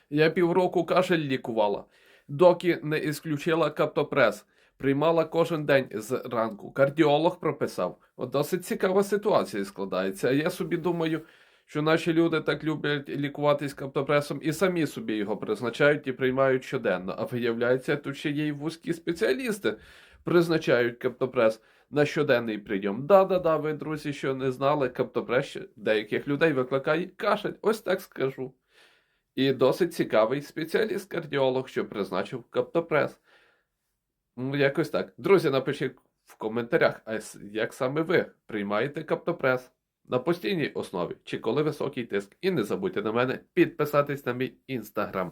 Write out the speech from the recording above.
Я півроку кашель лікувала, доки не ісключила каптопрес. Приймала кожен день зранку. Кардіолог прописав. От досить цікава ситуація складається. А я собі думаю, що наші люди так люблять лікуватись каптопресом і самі собі його призначають і приймають щоденно. А виявляється, тут ще є й вузькі спеціалісти призначають каптопрес на щоденний прийом. Да-да-да, ви, друзі, що не знали, каптопрес деяких людей викликає кашель. Ось так скажу. І досить цікавий спеціаліст-кардіолог, що призначив каптопрес. Ну, якось так. Друзі, напишіть в коментарях, а як саме ви приймаєте каптопрес на постійній основі, чи коли високий тиск. І не забудьте на мене підписатись на мій інстаграм.